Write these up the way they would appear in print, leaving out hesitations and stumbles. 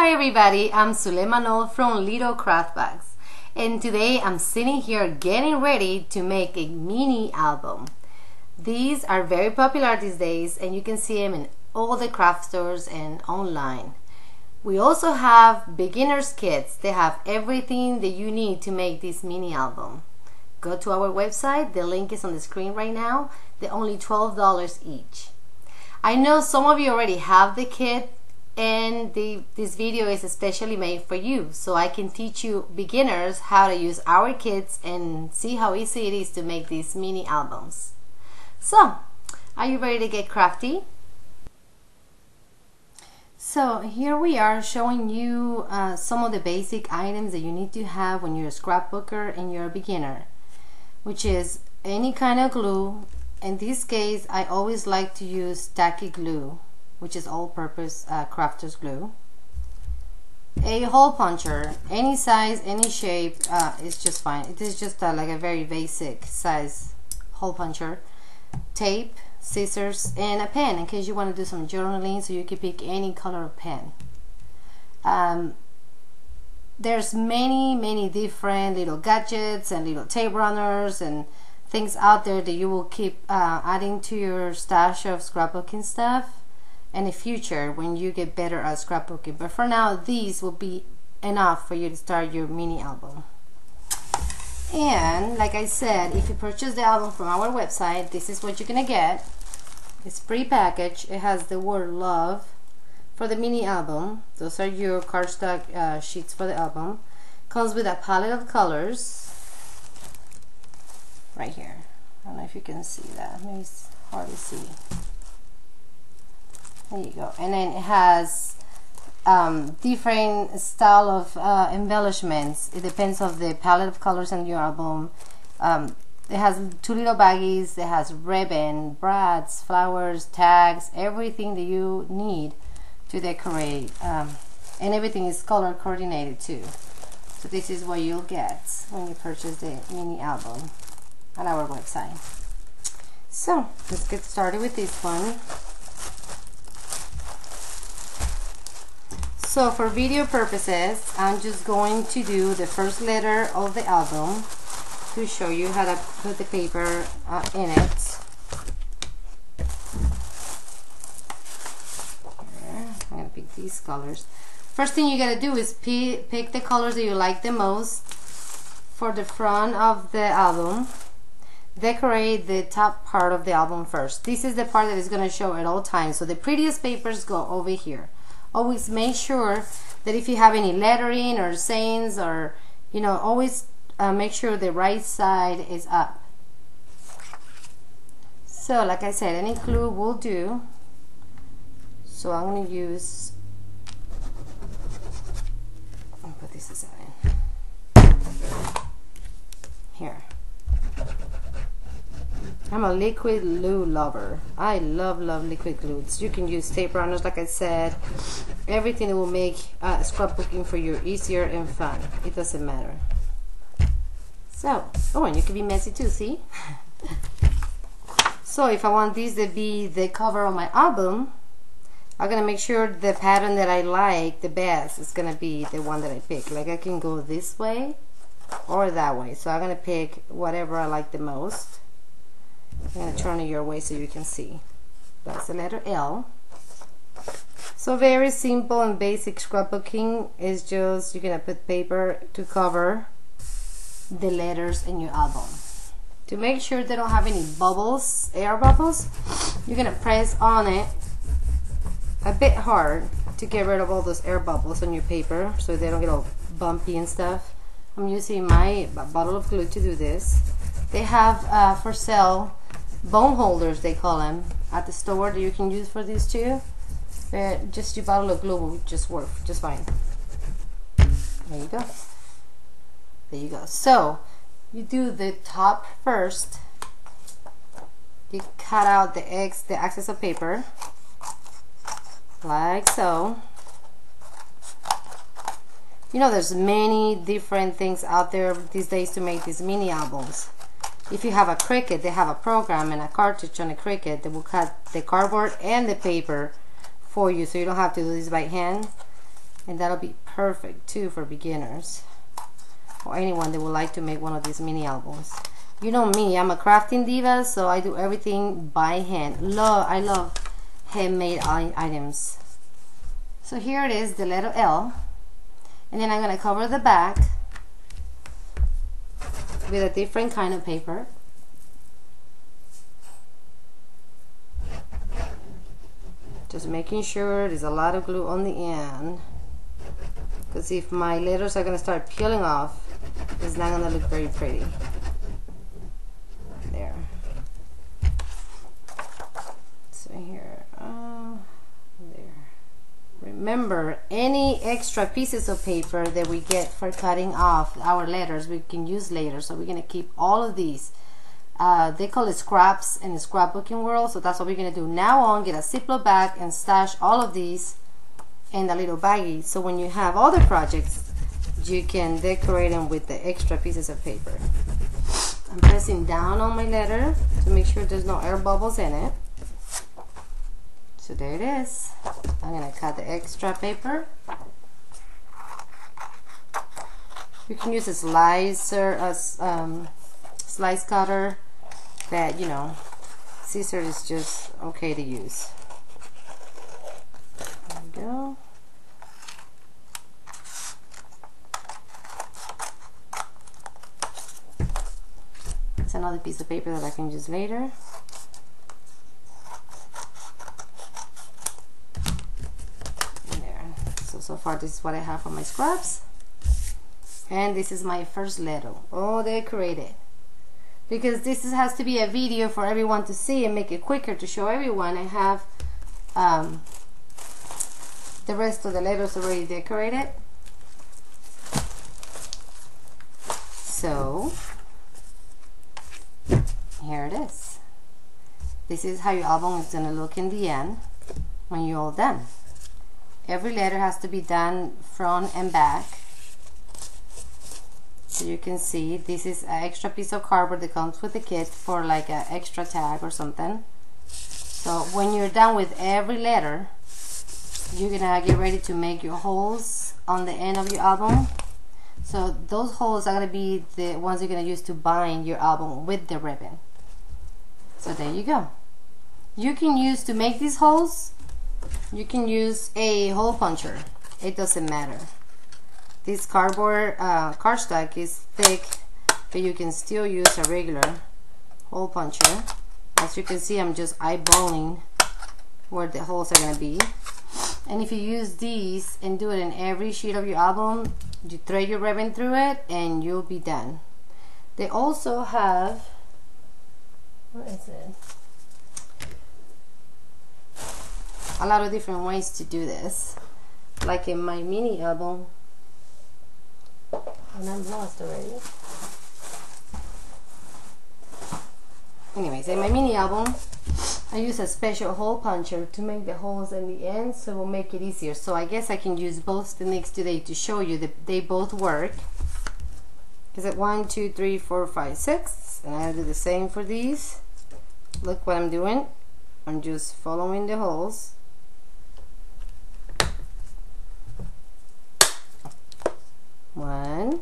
Hi everybody, I'm Zulema Nall from Little Craft Bags, and today I'm sitting here getting ready to make a mini album. These are very popular these days and you can see them in all the craft stores and online. We also have beginners kits. They have everything that you need to make this mini album. Go to our website, the link is on the screen right now. They're only $12 each. I know some of you already have the kit, and this video is especially made for you, so I can teach you beginners how to use our kits and see how easy it is to make these mini albums. So, are you ready to get crafty? So here we are showing you some of the basic items that you need to have when you're a scrapbooker and you're a beginner, which is any kind of glue. In this case, I always like to use tacky glue, which is all-purpose crafter's glue. A hole puncher, any size, any shape, is just fine. It is just like a very basic size hole puncher. Tape, scissors, and a pen in case you want to do some journaling, so you can pick any color of pen. There's many different little gadgets and little tape runners and things out there that you will keep adding to your stash of scrapbooking stuff in the future when you get better at scrapbooking. But for now, these will be enough for you to start your mini album. And like I said, if you purchase the album from our website, this is what you're gonna get. It's pre-packaged. It has the word love for the mini album. Those are your cardstock sheets for the album. Comes with a palette of colors right here. I don't know if you can see that. Maybe it's hard to see. There you go. And then it has different style of embellishments. It depends on the palette of colors in your album. It has two little baggies. It has ribbon, brads, flowers, tags, everything that you need to decorate. And everything is color coordinated too. So this is what you'll get when you purchase the mini album on our website. So let's get started with this one. So for video purposes, I'm just going to do the first letter of the album to show you how to put the paper in it. Here, I'm going to pick these colors. First thing you got to do is pick the colors that you like the most for the front of the album. Decorate the top part of the album first. This is the part that is going to show at all times. So the prettiest papers go over here. Always make sure that if you have any lettering or sayings, or always make sure the right side is up. So like I said, any glue will do. So I'm going to use, I'll put this aside here. I'm a liquid glue lover. I love liquid glues. You can use tape runners, like I said. Everything that will make scrapbooking for you easier and fun. It doesn't matter. So, oh, and you can be messy too, see? So if I want this to be the cover of my album, I'm gonna make sure the pattern that I like the best is gonna be the one that I pick. Like I can go this way or that way. So I'm gonna pick whatever I like the most. I'm going to turn it your way so you can see. That's the letter L. So very simple and basic scrapbooking is just you're going to put paper to cover the letters in your album. To make sure they don't have any bubbles, air bubbles, you're going to press on it a bit hard to get rid of all those air bubbles on your paper so they don't get all bumpy and stuff. I'm using my bottle of glue to do this. They have for sale bone holders, they call them, at the store that you can use for these too. But just your bottle of glue will just work just fine. There you go. There you go. So you do the top first. You cut out the excess of paper, like so. There's many different things out there these days to make these mini albums. If you have a Cricut, they have a program and a cartridge on a Cricut that will cut the cardboard and the paper for you, so you don't have to do this by hand. And that'll be perfect too for beginners or anyone that would like to make one of these mini albums. You know me, I'm a crafting diva, so I do everything by hand. I love handmade items. So here it is, the letter L. And then I'm going to cover the back with a different kind of paper. Just making sure there's a lot of glue on the end, because if my letters are going to start peeling off, it's not going to look very pretty. There. So here, there. Remember, any extra pieces of paper that we get for cutting off our letters, we can use later. So we're going to keep all of these. They call it scraps in the scrapbooking world, so that's what we're going to do. Now on, get a Ziploc bag and stash all of these in the little baggie, so when you have other projects, you can decorate them with the extra pieces of paper. I'm pressing down on my letter to make sure there's no air bubbles in it. So there it is. I'm going to cut the extra paper. You can use a slicer, slice cutter, that, you know, scissor is just okay to use. There we go. It's another piece of paper that I can use later. And there. So far this is what I have for my scraps. And this is my first letter. Oh, decorated. Because has to be a video for everyone to see and make it quicker to show everyone. I have the rest of the letters already decorated. So here it is. This is how your album is going to look in the end when you're all done. Every letter has to be done front and back. So you can see this is an extra piece of cardboard that comes with the kit for like an extra tag or something. So when you're done with every letter, you're gonna get ready to make your holes on the end of your album. So those holes are gonna be the ones you're gonna use to bind your album with the ribbon. So there you go. You can use, to make these holes, you can use a hole puncher. It doesn't matter. This cardboard cardstock is thick, but you can still use a regular hole puncher. As you can see, I'm just eyeballing where the holes are going to be. And if you use these and do it in every sheet of your album, you thread your ribbon through it and you'll be done. They also have, what is it? A lot of different ways to do this. Like in my mini album, and I'm lost already. Anyways, in my mini album, I use a special hole puncher to make the holes in the end, so it will make it easier. So I guess I can use both techniques today to show you that they both work. Is it 1, 2, 3, 4, 5, 6? And I'll do the same for these. Look what I'm doing. I'm just following the holes. One.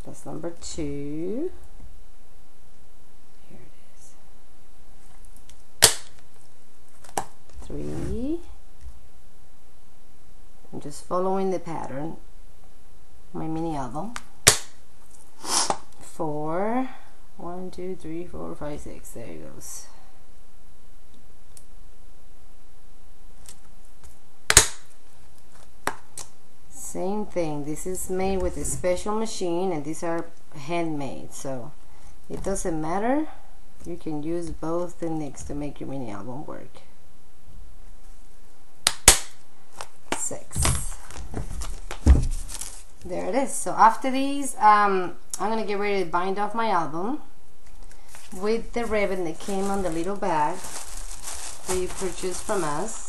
That's number 2. Here it is. 3. I'm just following the pattern. My mini album. 4. 1, 2, 3, 4, 5, 6. There it goes. Same thing. This is made with a special machine, and these are handmade, so it doesn't matter. You can use both techniques to make your mini album work. 6. There it is. So after these, I'm gonna get ready to bind off my album with the ribbon that came on the little bag that you purchased from us,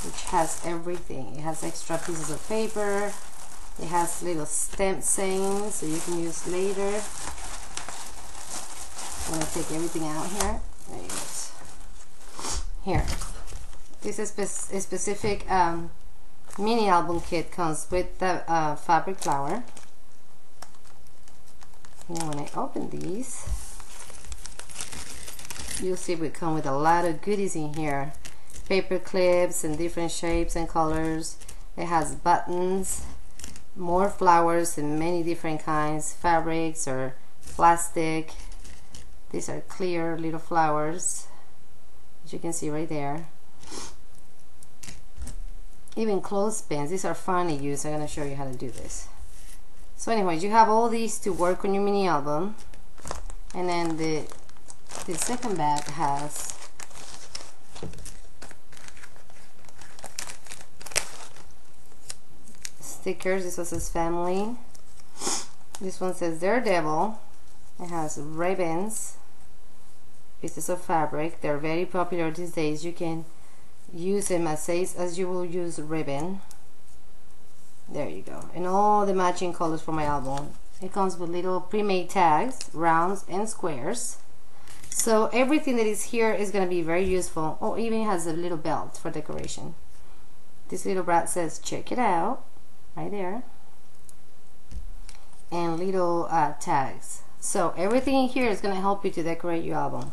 which has everything. It has extra pieces of paper, it has little stamp sayings so you can use later. I'm gonna take everything out here. There you go. Here, this is a specific mini album kit, comes with the fabric flower. And when I open these, you'll see we come with a lot of goodies in here. Paper clips and different shapes and colors. It has buttons, more flowers in many different kinds, fabrics or plastic. These are clear little flowers, as you can see right there. Even clothespins. These are fun to use. I'm going to show you how to do this. So anyways, you have all these to work on your mini album. And then the second bag has stickers. This one says family. This one says Daredevil. It has ribbons, pieces of fabric. They're very popular these days. You can use them as you will use ribbon. There you go. And all the matching colors for my album. It comes with little pre-made tags, rounds and squares. So everything that is here is going to be very useful. Oh, even has a little belt for decoration. This little brat says check it out, right there. And little tags. So everything in here is going to help you to decorate your album.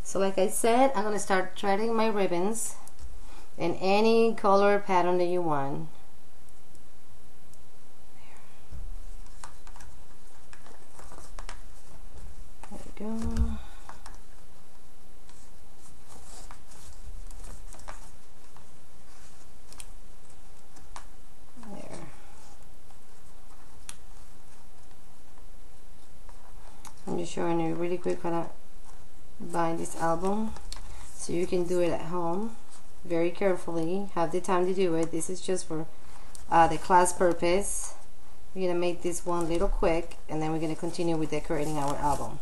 So like I said, I'm going to start threading my ribbons in any color pattern that you want. There we go. There. I'm just showing you really quick how to bind this album so you can do it at home very carefully. Have the time to do it. This is just for the class purpose. We're gonna make this one little quick, and then we're gonna continue with decorating our album.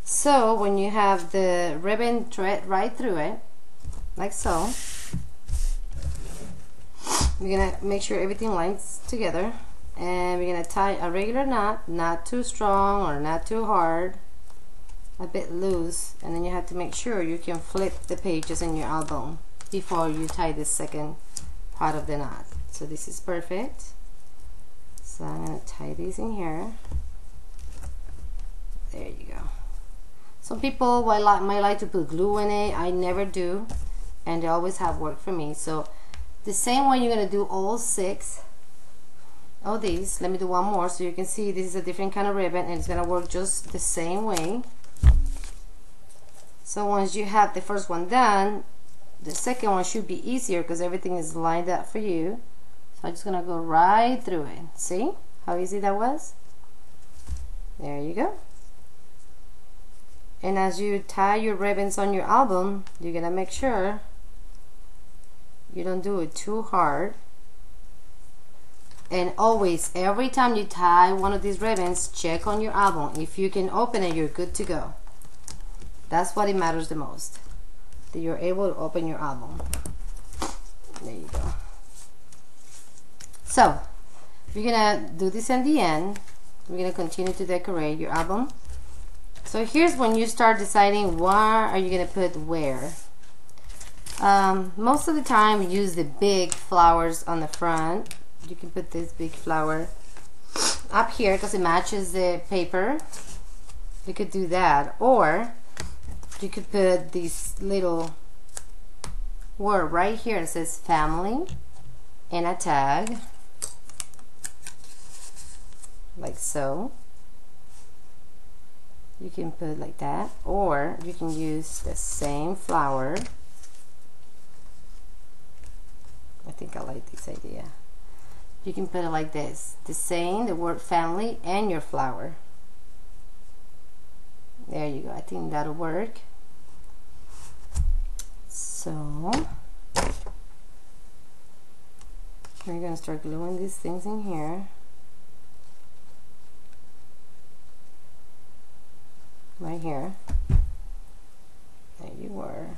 So when you have the ribbon, thread right through it like so. We're gonna make sure everything lines together, and we're gonna tie a regular knot, not too strong or not too hard, a bit loose, and then you have to make sure you can flip the pages in your album before you tie the second part of the knot. So this is perfect. So I'm going to tie these in here. There you go. Some people might like to put glue in it. I never do, and they always have worked for me. So the same way you're going to do all 6 of these. Let me do one more so you can see this is a different kind of ribbon, and it's going to work just the same way. So once you have the first one done, the second one should be easier because everything is lined up for you. So I'm just gonna go right through it. See how easy that was? There you go. And as you tie your ribbons on your album, you're gonna make sure you don't do it too hard. And always, every time you tie one of these ribbons, check on your album. If you can open it, you're good to go. That's what it matters the most, that you're able to open your album. There you go. So we're gonna do this in the end. We're gonna continue to decorate your album. So here's when you start deciding what are you gonna put where. Most of the time use the big flowers on the front. You can put this big flower up here because it matches the paper. You could do that, or you could put this little word right here. It says family and a tag, like so. You can put it like that, or you can use the same flower. I think I like this idea. You can put it like this, the same, the word family and your flower. There you go. I think that'll work. So we're going to start gluing these things in here. Right here. There you were.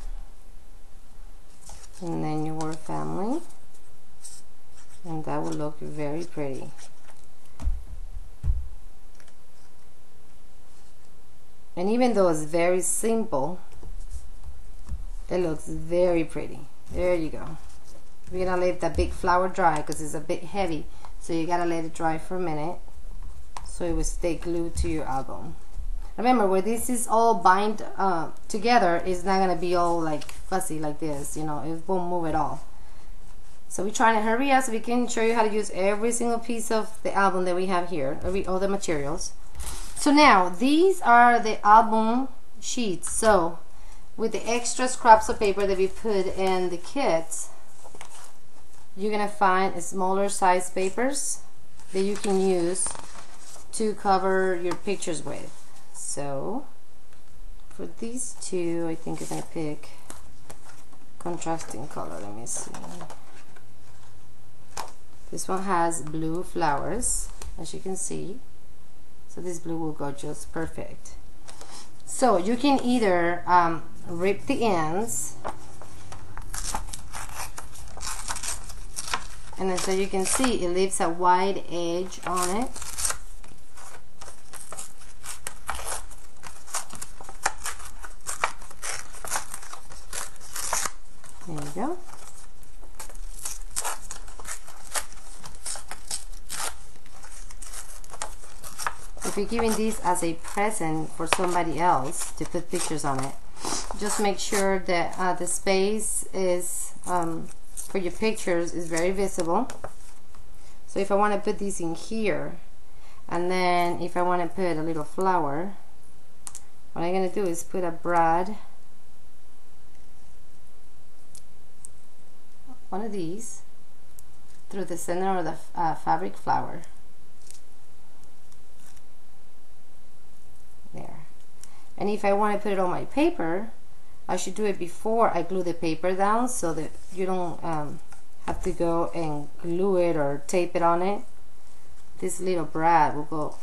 And then your word family. And that will look very pretty. And even though it's very simple, it looks very pretty. There you go. We're gonna let that big flower dry because it's a bit heavy, so you gotta let it dry for a minute so it will stay glued to your album. Remember, where this is all bind together, it's not gonna be all like fuzzy like this, you know, it won't move at all. So we're trying to hurry up so we can show you how to use every single piece of the album that we have here, all the materials. So now these are the album sheets. So with the extra scraps of paper that we put in the kits, you're gonna find smaller size papers that you can use to cover your pictures with. So for these two, I think I'm gonna pick contrasting color. Let me see. This one has blue flowers, as you can see. So this blue will go just perfect. So you can either rip the ends, and then so you can see it leaves a wide edge on it. There you go. If you're giving this as a present for somebody else to put pictures on it, just make sure that the space is for your pictures is very visible. So if I want to put these in here, and then if I want to put a little flower, what I'm going to do is put a brad, one of these, through the center of the fabric flower. There. And if I want to put it on my paper, I should do it before I glue the paper down so that you don't have to go and glue it or tape it on it. This little brad will go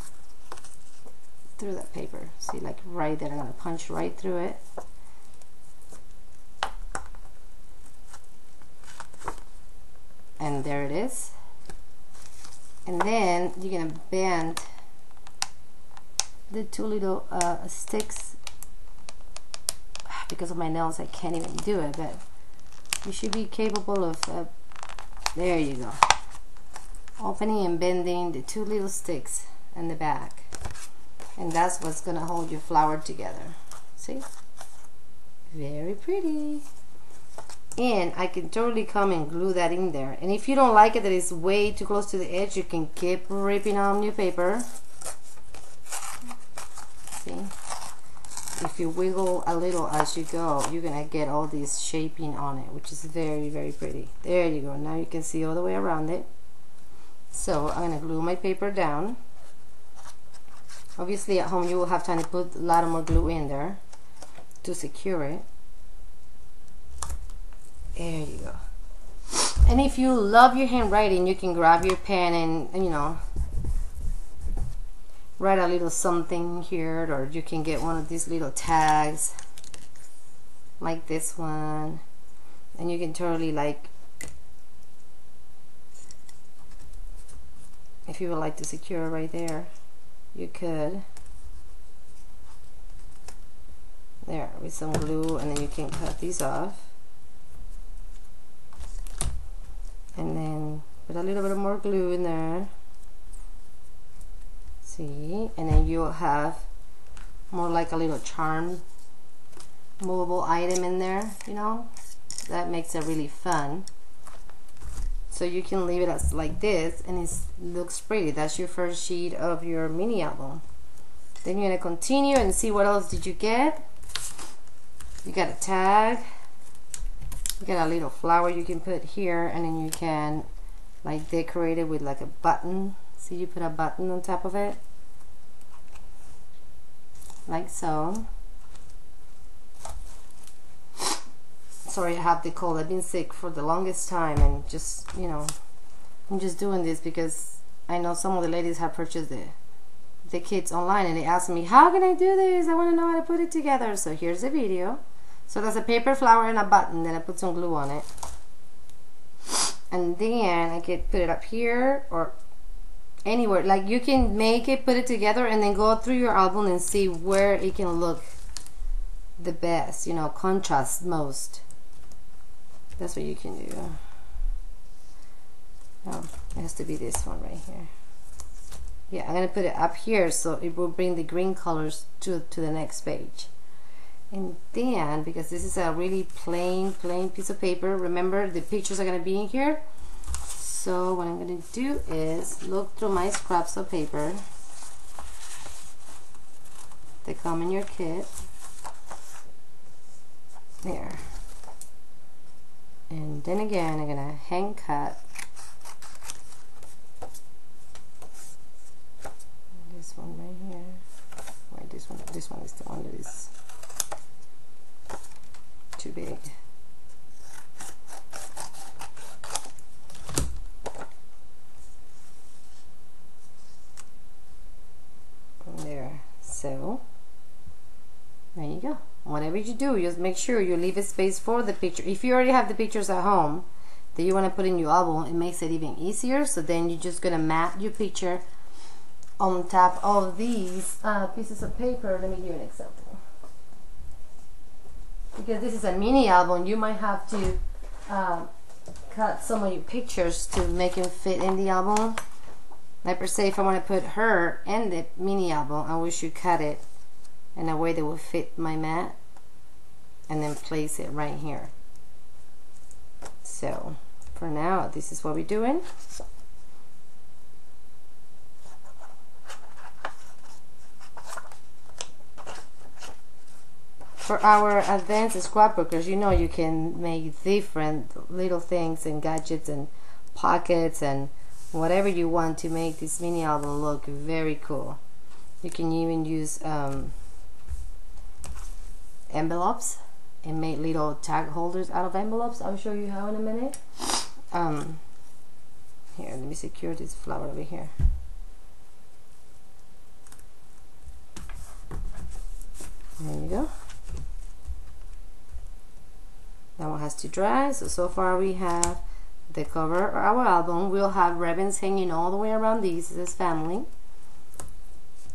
through that paper. See, like right there, I'm going to punch right through it. And there it is. And then you're going to bend the two little sticks. Because of my nails I can't even do it, but you should be capable of there you go, opening and bending the two little sticks in the back, and that's what's gonna hold your flower together. See, very pretty. And I can totally come and glue that in there, and if you don't like it that it's way too close to the edge, you can keep ripping on your paper. See, if you wiggle a little as you go, you're gonna get all this shaping on it, which is very, very pretty. There you go. Now you can see all the way around it. So I'm gonna glue my paper down. Obviously at home you will have time to put a lot more glue in there to secure it. There you go. And if you love your handwriting, you can grab your pen and you know, write a little something here, or you can get one of these little tags like this one, and you can totally, like, if you would like to secure it right there, you could, there, with some glue, and then you can cut these off and then put a little bit more glue in there. See, and then you'll have more like a little charm movable item in there, you know, that makes it really fun. So you can leave it as like this, and it looks pretty. That's your first sheet of your mini album. Then you're gonna continue and see what else did you get. You got a tag, you got a little flower you can put here, and then you can like decorate it with like a button. See, you put a button on top of it, like so. Sorry, I have the cold. I've been sick for the longest time, and just, you know, I'm just doing this because I know some of the ladies have purchased the kits online, and they ask me, how can I do this? I want to know how to put it together. So here's the video. So there's a paper flower and a button, then I put some glue on it, and then I could put it up here or anywhere. Like you can make it, put it together, and then go through your album and see where it can look the best, you know, contrast most. That's what you can do. Oh, it has to be this one right here. Yeah, I'm gonna put it up here so it will bring the green colors to the next page. And then, because this is a really plain piece of paper, remember the pictures are gonna be in here. So what I'm gonna do is look through my scraps of paper. They come in your kit. There. And then again, I'm gonna hand cut this one right here. Wait, this one is the one that is too big. There. So there you go. Whatever you do, just make sure you leave a space for the picture. If you already have the pictures at home that you want to put in your album, it makes it even easier. So then you're just gonna map your picture on top of these pieces of paper. Let me give you an example. Because this is a mini album, you might have to cut some of your pictures to make them fit in the album. Like per se, if I want to put her in the mini album, I wish you cut it in a way that will fit my mat and then place it right here. So for now, this is what we're doing. For our advanced scrapbookers, you know you can make different little things and gadgets and pockets and whatever you want to make this mini album look very cool. You can even use envelopes and make little tag holders out of envelopes. I'll show you how in a minute. Here, let me secure this flower over here. There you go. That one has to dry. So far we have the cover of our album. We'll have ribbons hanging all the way around these. This is family.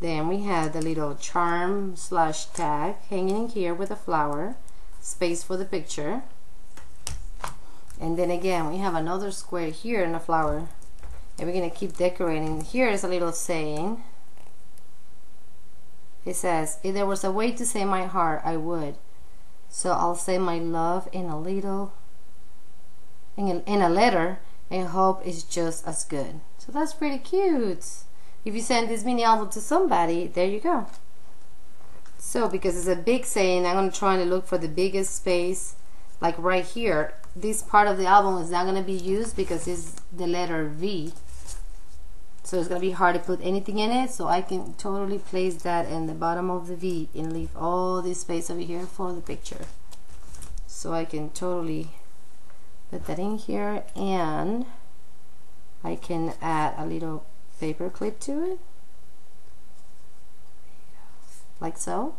Then we have the little charm slash tag hanging in here with a flower, space for the picture. And then again we have another square here and a flower, and we're gonna keep decorating. Here is a little saying. It says, if there was a way to say my heart, I would. So I'll say my love in a little, in a letter, and hope is just as good. So that's pretty cute. If you send this mini album to somebody, there you go. So because it's a big saying, I'm going to try to look for the biggest space, like right here. This part of the album is not going to be used because it's the letter V. So it's going to be hard to put anything in it. So I can totally place that in the bottom of the V and leave all this space over here for the picture. So I can totally put that in here, and I can add a little paper clip to it, like so.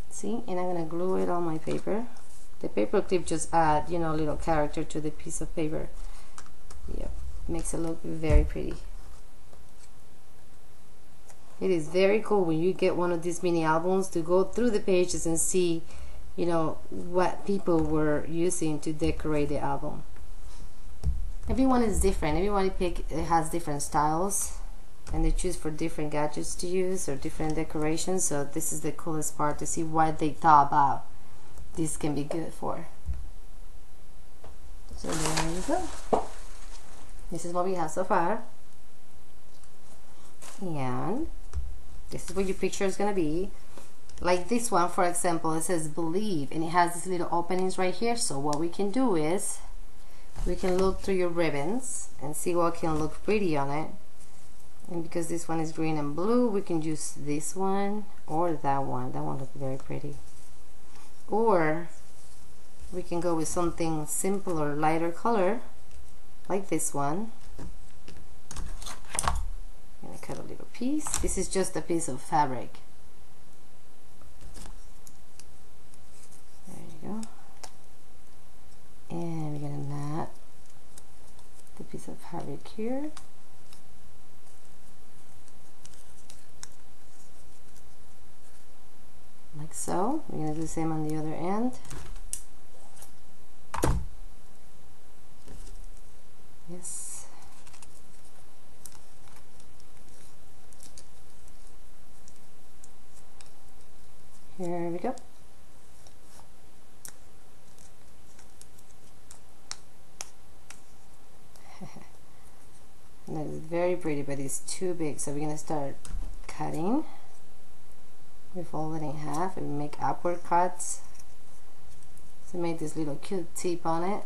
See, and I'm gonna glue it on my paper. The paper clip just add, you know, a little character to the piece of paper. Yep, makes it look very pretty. It is very cool when you get one of these mini albums to go through the pages and see, you know, what people were using to decorate the album. Everyone is different. Everyone has different styles, and they choose for different gadgets to use or different decorations. So this is the coolest part, to see what they thought about this can be good for. So there you go. This is what we have so far, and this is what your picture is gonna be. Like this one, for example, it says believe, and it has these little openings right here. So what we can do is we can look through your ribbons and see what can look pretty on it. And because this one is green and blue, we can use this one or that one. That one looks very pretty. Or we can go with something simpler, lighter color, like this one. I'm gonna cut a little piece. This is just a piece of fabric. There you go. And we're gonna knot the piece of fabric here. like so. We're gonna do the same on the other end. Yes. Here we go. That is very pretty, but it's too big, so we're gonna start cutting. We fold it in half and make upward cuts to make this little cute tip on it.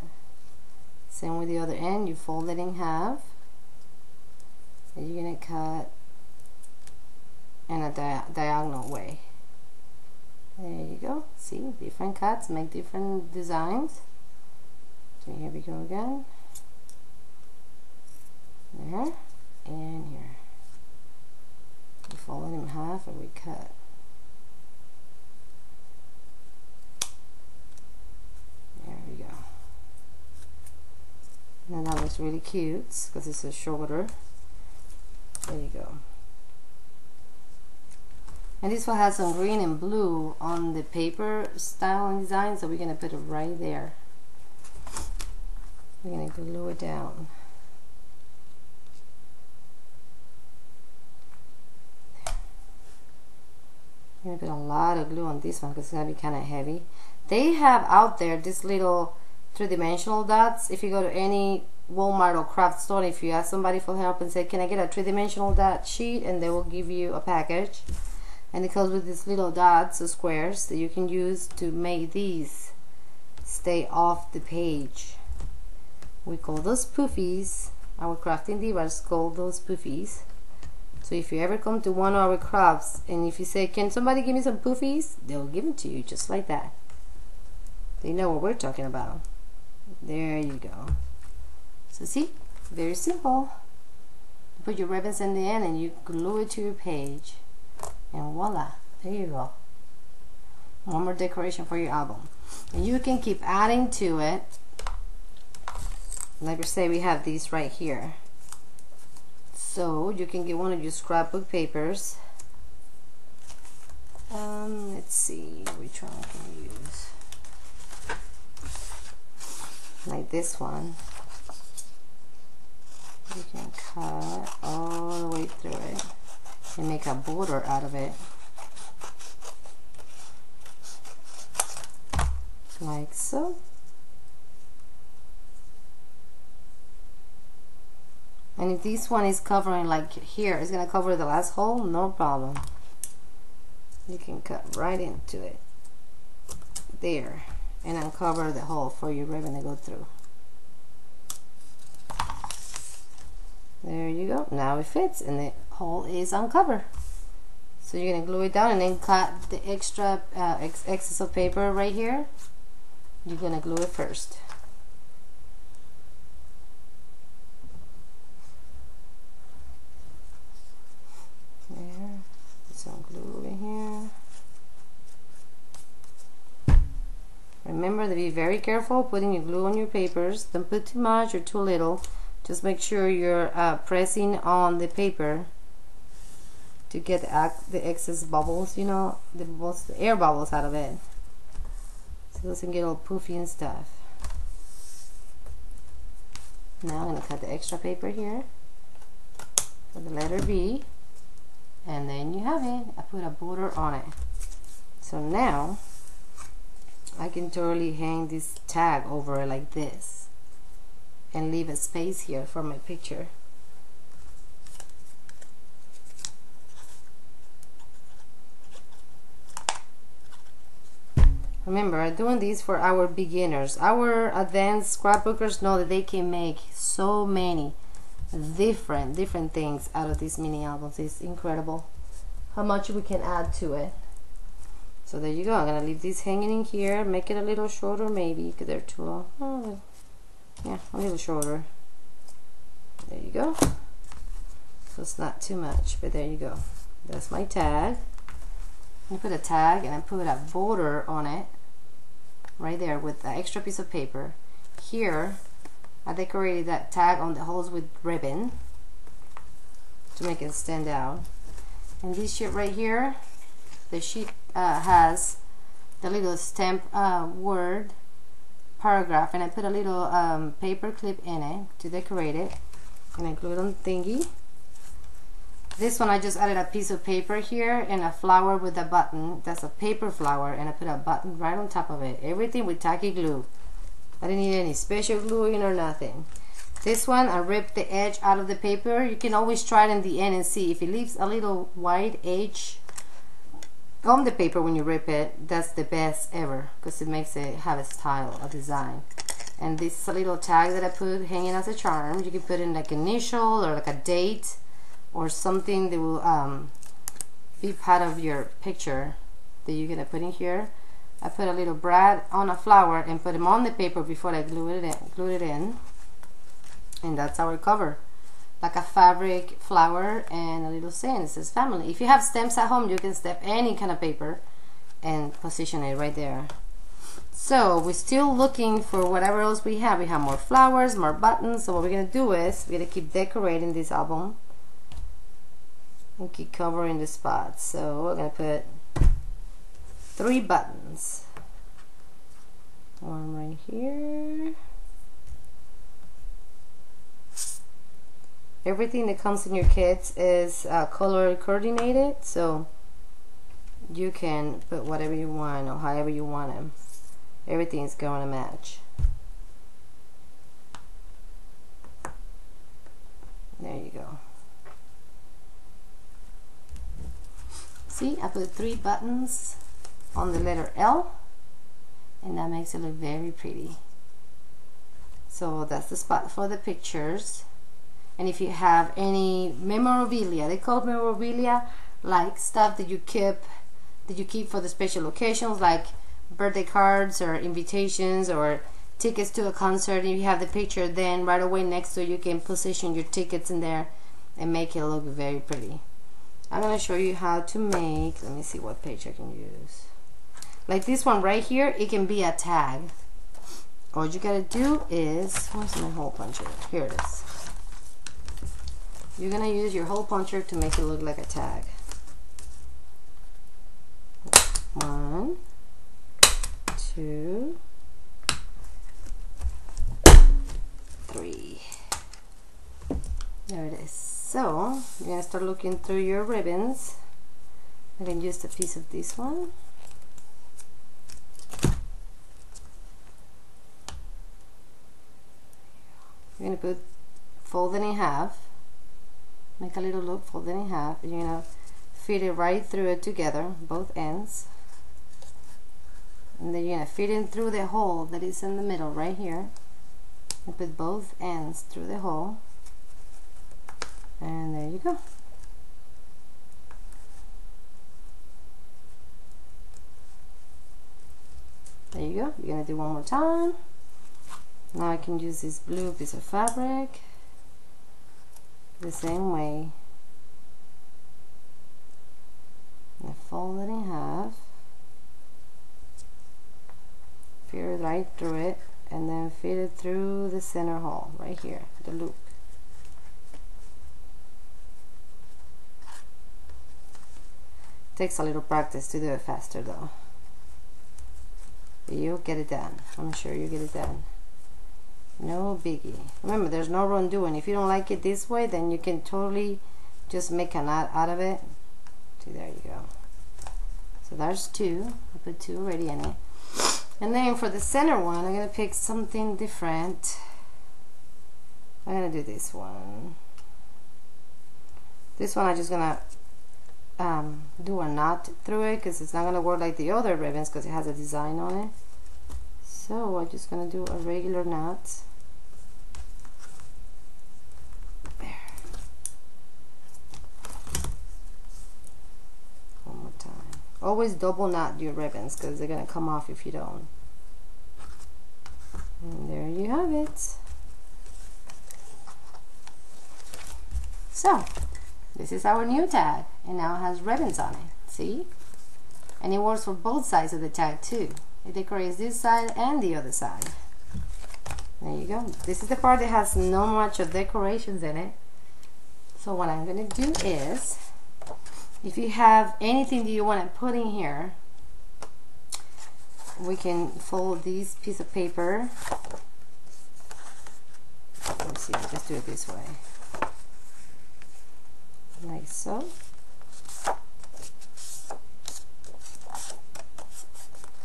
Same with the other end, you fold it in half and you're gonna cut in a diagonal way. There you go. See, different cuts make different designs. So here we go again. There and here. We fold it in half and we cut. There we go. And that looks really cute because it's a shorter. There you go. And this one has some green and blue on the paper style and design, so we're gonna put it right there. We're gonna glue it down. I'm gonna put a lot of glue on this one because it's gonna be kind of heavy. They have out there this little three-dimensional dots. If you go to any Walmart or craft store, if you ask somebody for help and say, can I get a three-dimensional dot sheet, and they will give you a package, and it comes with these little dots or squares that you can use to make these stay off the page. We call those poofies. Our crafting divas call those poofies. So if you ever come to one of our crafts and if you say, can somebody give me some poofies, they'll give it to you just like that. They know what we're talking about. There you go. So see, very simple. You put your ribbons in the end and you glue it to your page, and voila, there you go. One more decoration for your album. And you can keep adding to it. Like I say, we have these right here. So you can get one of your scrapbook papers. Let's see, which one can we use? Like this one. You can cut all the way through it and make a border out of it. Like so. And if this one is covering, like here, it's gonna cover the last hole, no problem. You can cut right into it there and uncover the hole for your ribbon to go through. There you go. Now it fits and the hole is uncovered. So you're gonna glue it down and then cut the extra excess of paper right here. You're gonna glue it first. There, put some glue in here. Remember to be very careful putting your glue on your papers. Don't put too much or too little. Just make sure you're pressing on the paper to get the excess bubbles, you know, the bubbles, the air bubbles out of it, so it doesn't get all poofy and stuff. Now I'm going to cut the extra paper here for the letter B, and then you have it. I put a border on it. So now I can totally hang this tag over it like this and leave a space here for my picture. Remember, I'm doing these for our beginners. Our advanced scrapbookers know that they can make so many different things out of these mini albums. It's incredible how much we can add to it. So there you go. I'm gonna leave these hanging in here, make it a little shorter maybe because they're too long. Oh, yeah, a little shorter. There you go. So it's not too much, but there you go. That's my tag. I put a tag and I put a border on it right there with an extra piece of paper. Here I decorated that tag on the holes with ribbon to make it stand out. And this sheet right here, the sheet has the little stamp word paragraph, and I put a little paper clip in it to decorate it, and I glue it on the thingy. This one I just added a piece of paper here and a flower with a button. That's a paper flower, and I put a button right on top of it. Everything with tacky glue. I didn't need any special gluing or nothing. This one, I ripped the edge out of the paper. You can always try it in the end and see if it leaves a little white edge on the paper when you rip it. That's the best ever, because it makes it have a style, a design. And this is a little tag that I put hanging as a charm. You can put in like initial or like a date or something that will be part of your picture that you're gonna put in here. I put a little brad on a flower and put them on the paper before I glued it in. And that's our cover, like a fabric flower and a little saying. It says family. If you have stamps at home, you can stamp any kind of paper and position it right there. So we're still looking for whatever else we have. We have more flowers, more buttons. So what we're gonna do is we're gonna keep decorating this album and keep covering the spots. So we're gonna put 3 buttons. One right here. Everything that comes in your kits is color coordinated, so you can put whatever you want or however you want them. Everything's going to match. There you go. See, I put 3 buttons on the letter L, and that makes it look very pretty. So that's the spot for the pictures. And if you have any memorabilia, they call memorabilia like stuff that you keep for the special occasions, like birthday cards or invitations or tickets to a concert. If you have the picture, then right away next to it you can position your tickets in there and make it look very pretty. I'm going to show you how to make, let me see what page I can use. Like this one right here, it can be a tag. All you gotta do is, where's my hole puncher? Here it is. You're gonna use your hole puncher to make it look like a tag. 1, 2, 3. There it is. So you're gonna start looking through your ribbons. I can use a piece of this one. You're gonna put fold it in half. Make a little loop, fold it in half. You're gonna feed it right through it together, both ends. And then you're gonna feed it through the hole that is in the middle right here. And put both ends through the hole. And there you go. There you go. You're gonna do one more time. Now I can use this blue piece of fabric the same way. And fold it in half. Feed it right through it, and then feed it through the center hole right here, the loop. Takes a little practice to do it faster though. But you'll get it done. I'm sure you get it done. No biggie. Remember, there's no wrong doing. If you don't like it this way, then you can totally just make a knot out of it. See, there you go. So there's 2. I put 2 already in it. And then for the center one, I'm gonna pick something different. I'm gonna do this one. This one I'm just gonna do a knot through it, because it's not gonna work like the other ribbons because it has a design on it. So I'm just gonna do a regular knot. There. One more time. Always double knot your ribbons because they're gonna come off if you don't. And there you have it. So this is our new tag, and now it has ribbons on it. See? And it works for both sides of the tag too. It decorates this side and the other side. There you go. This is the part that has not much of decorations in it. So what I'm going to do is, if you have anything that you want to put in here, we can fold this piece of paper. Let's see, I'll just do it this way, like so.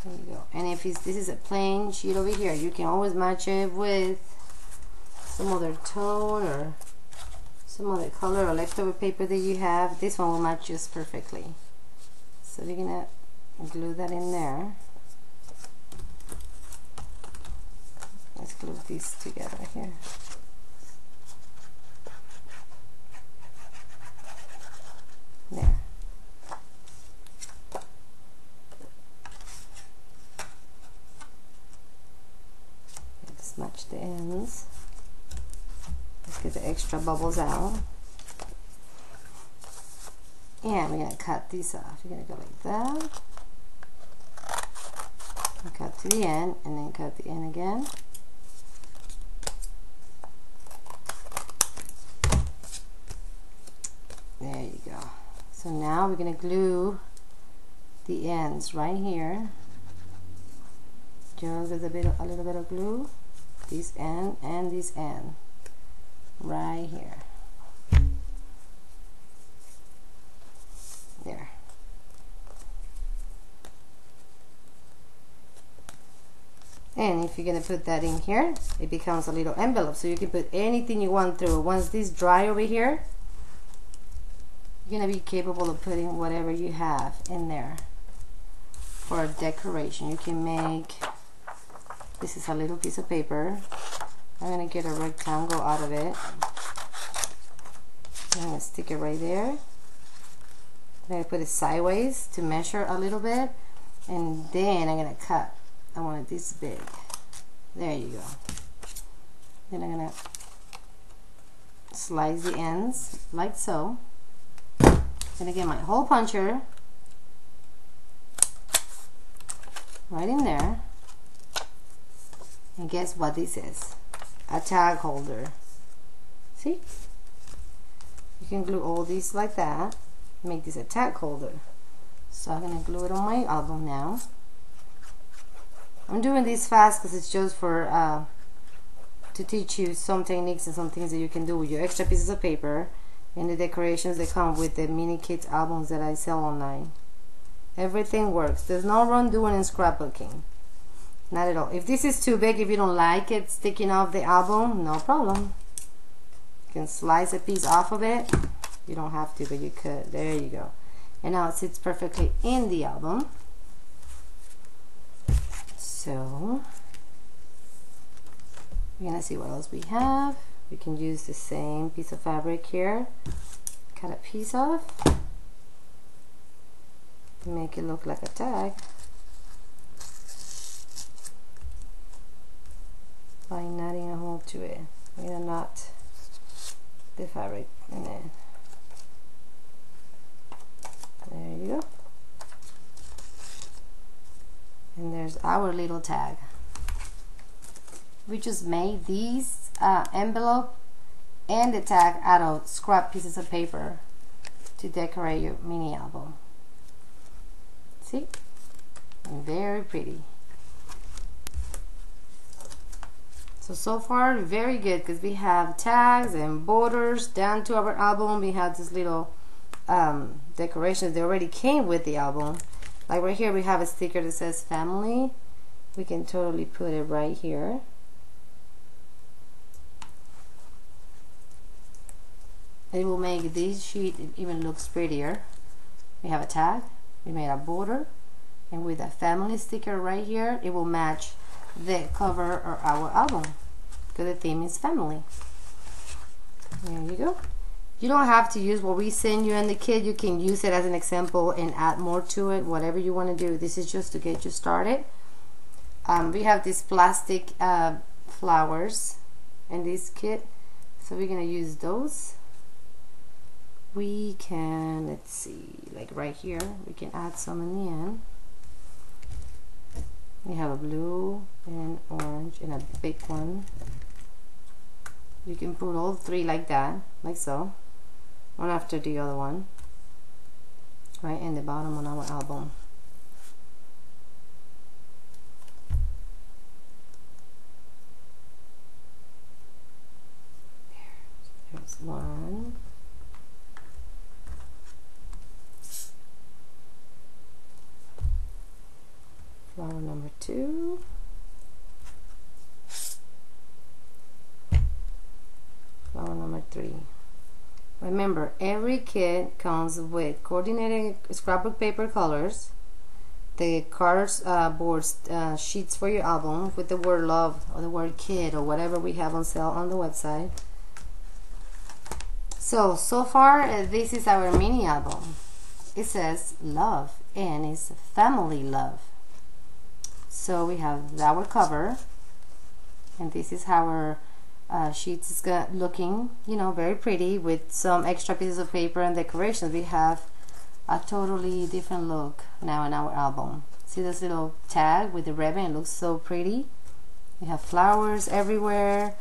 There you go. And if this is a plain sheet over here, you can always match it with some other tone or some other color or leftover paper that you have. This one will match just perfectly. So we're gonna glue that in there. Let's glue these together here. There. Let's match the ends. Let's get the extra bubbles out. And we're going to cut these off. You're going to go like that. And cut to the end, and then cut the end again. There you go. So now we're going to glue the ends right here. Just with a little bit of glue. This end and this end. Right here. There. And if you're going to put that in here, it becomes a little envelope. So you can put anything you want through. Once this dry over here, you're going to be capable of putting whatever you have in there for decoration. You can make, this is a little piece of paper. I'm going to get a rectangle out of it. I'm going to stick it right there. I'm going to put it sideways to measure a little bit, and then I'm going to cut. I want it this big. There you go. Then I'm going to slice the ends like so. Then again, my hole puncher right in there. And guess what this is? A tag holder. See? You can glue all these like that. Make this a tag holder. So I'm going to glue it on my album now. I'm doing this fast because it's just for to teach you some techniques and some things that you can do with your extra pieces of paper and the decorations that come with the mini kits albums that I sell online. Everything works. There's no wrong doing in scrapbooking. Not at all. If this is too big, if you don't like it sticking off the album, no problem. You can slice a piece off of it. You don't have to, but you could. There you go. And now it sits perfectly in the album. So we're gonna see what else we have. We can use the same piece of fabric here. Cut a piece off. Make it look like a tag. By knotting a hole to it. We're gonna knot the fabric in it. There you go. And there's our little tag. We just made these envelope and the tag out of scrap pieces of paper to decorate your mini album. See? Very pretty. So far very good, because we have tags and borders down to our album. We have this little decorations that already came with the album. Like right here we have a sticker that says family. We can totally put it right here. It will make this sheet even looks prettier. We have a tag, we made a border, and with a family sticker right here, it will match the cover of our album, because the theme is family. There you go. You don't have to use what we send you and the kit. You can use it as an example and add more to it, whatever you want to do. This is just to get you started. We have these plastic flowers in this kit, so we're going to use those. We can, let's see, like right here, we can add some in the end. We have a blue and orange and a big one. You can put all three like that, like so, one after the other one, right in the bottom on our album. That's one. Flower number 2. Flower number 3. Remember, every kit comes with coordinated scrapbook paper colors, the cardboard sheets for your album with the word love or the word kid or whatever we have on sale on the website. So far this is our mini album. It says love and it's family love. So we have our cover, and this is how our sheets is looking, you know, very pretty with some extra pieces of paper and decorations. We have a totally different look now in our album. See this little tag with the ribbon? It looks so pretty. We have flowers everywhere.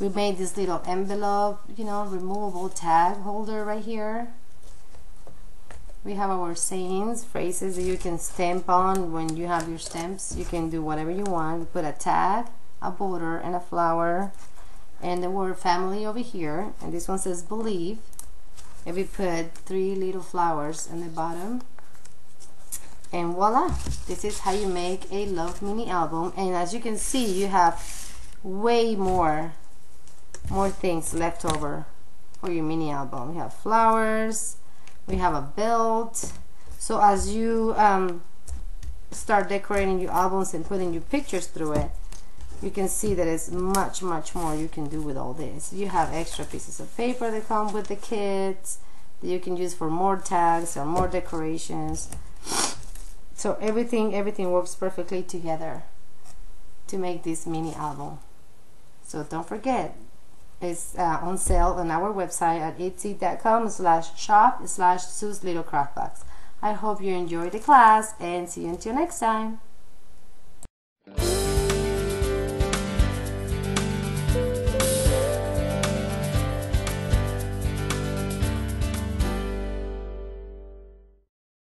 We made this little envelope, you know, removable tag holder right here. We have our sayings, phrases that you can stamp on when you have your stamps. You can do whatever you want. We put a tag, a border, and a flower, and the word family over here. And this one says believe. And we put 3 little flowers in the bottom. And voila! This is how you make a love mini album. And as you can see, you have way more things left over for your mini album. We have flowers. We have a belt. So as you start decorating your albums and putting your pictures through it, you can see that it's much more you can do with all this. You have extra pieces of paper that come with the kits that you can use for more tags or more decorations. So everything works perfectly together to make this mini album. So don't forget, it's on sale on our website at etsy.com/shop/Sue's Little Craft Box. I hope you enjoyed the class and see you until next time.